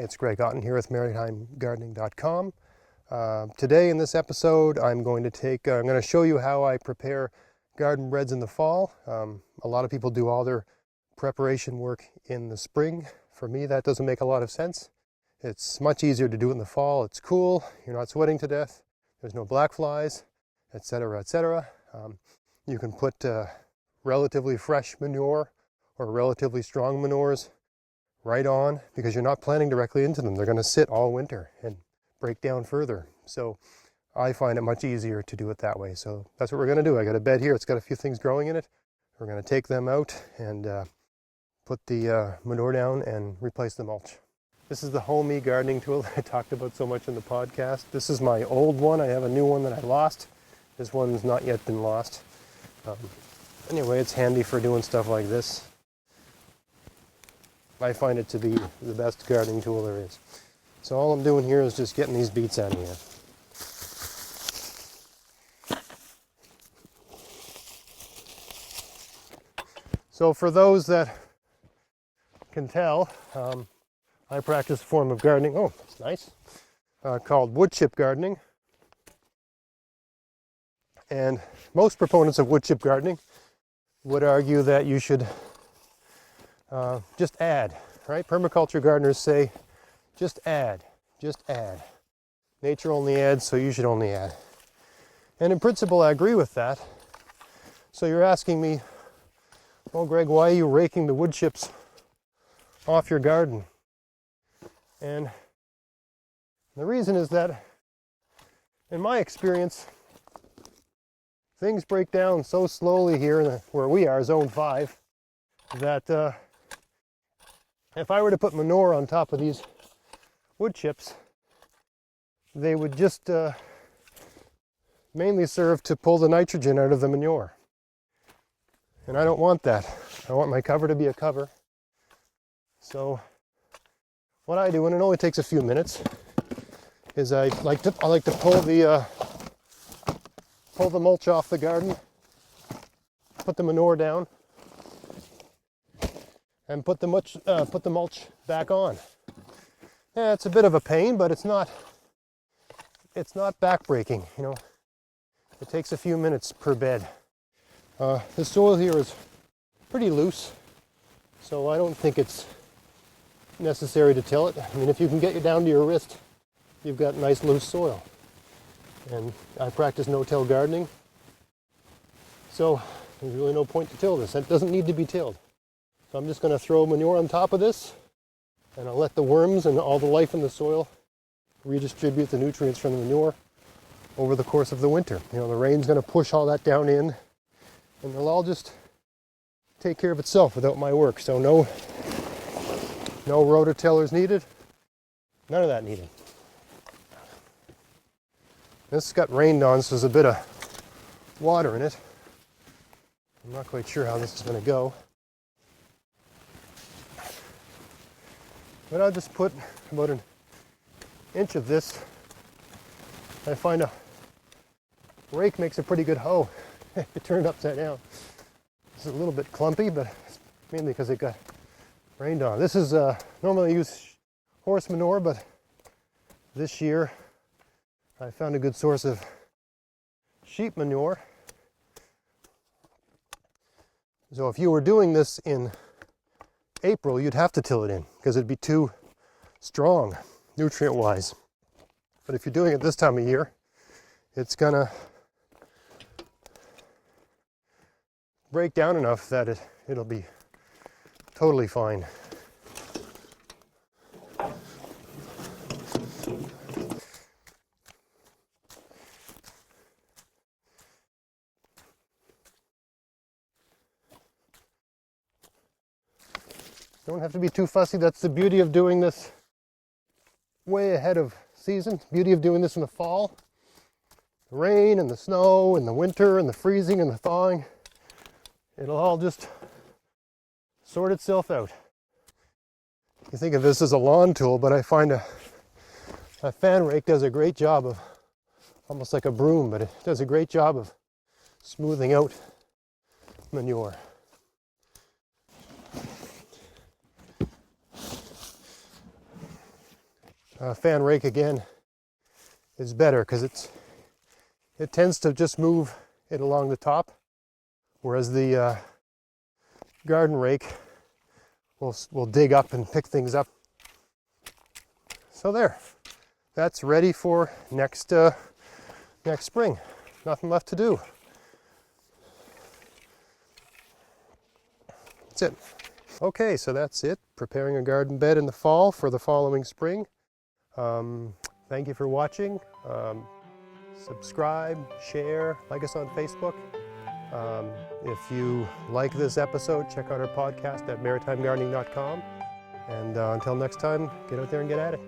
It's Greg Otten here with MaritimeGardening.com. Today in this episode I'm going to show you how I prepare garden beds in the fall. A lot of people do all their preparation work in the spring. For me, that doesn't make a lot of sense. It's much easier to do it in the fall. It's cool, you're not sweating to death, there's no black flies, etc., etc. You can put relatively fresh manure or relatively strong manures right on, because you're not planting directly into them. They're going to sit all winter and break down further. So I find it much easier to do it that way. So that's what we're going to do. I got a bed here. It's got a few things growing in it. We're going to take them out and put the manure down and replace the mulch. This is the homey gardening tool that I talked about so much in the podcast. This is my old one. I have a new one that I lost. This one's not yet been lost. Anyway, it's handy for doing stuff like this. I find it to be the best gardening tool there is. So all I'm doing here is just getting these beets out of here. So for those that can tell, I practice a form of gardening, that's nice, called woodchip gardening. And most proponents of woodchip gardening would argue that you should just add, right? Permaculture gardeners say, just add. Nature only adds, so you should only add. And in principle, I agree with that. So you're asking me, well, Greg, why are you raking the wood chips off your garden? And the reason is that, in my experience, things break down so slowly here where we are, Zone 5, that if I were to put manure on top of these wood chips, they would just mainly serve to pull the nitrogen out of the manure. And I don't want that. I want my cover to be a cover. So what I do, and it only takes a few minutes, is I like to pull the mulch off the garden, put the manure down, and put the mulch back on. Yeah, it's a bit of a pain, but it's not backbreaking, you know. It takes a few minutes per bed. The soil here is pretty loose, so I don't think it's necessary to till it. I mean, if you can get it down to your wrist, you've got nice loose soil. And I practice no-till gardening, so there's really no point to till this. It doesn't need to be tilled. So I'm just going to throw manure on top of this, and I'll let the worms and all the life in the soil redistribute the nutrients from the manure over the course of the winter. You know, the rain's going to push all that down in, and it'll all just take care of itself without my work. So no rototillers needed, none of that needed. This got rained on, so there's a bit of water in it. I'm not quite sure how this is going to go. But I'll just put about an inch of this. I find a rake makes a pretty good hoe. It turned upside down. This is a little bit clumpy, but it's mainly because it got rained on. This is normally I use horse manure, but this year I found a good source of sheep manure. So if you were doing this in April, you'd have to till it in because it'd be too strong nutrient-wise. But if you're doing it this time of year, it's gonna break down enough that it'll be totally fine. Don't have to be too fussy. That's the beauty of doing this way ahead of season. Beauty of doing this in the fall. The rain and the snow and the winter and the freezing and the thawing. It'll all just sort itself out. You think of this as a lawn tool, but I find a fan rake does a great job of, almost like a broom, but it does a great job of smoothing out manure. fan rake again is better because it tends to just move it along the top, whereas the garden rake will dig up and pick things up. So there, that's ready for next spring. Nothing left to do. That's it. Okay, so that's it. Preparing a garden bed in the fall for the following spring. Thank you for watching. Subscribe, share, like us on Facebook. If you like this episode, check out our podcast at maritimegardening.com. And until next time, get out there and get at it.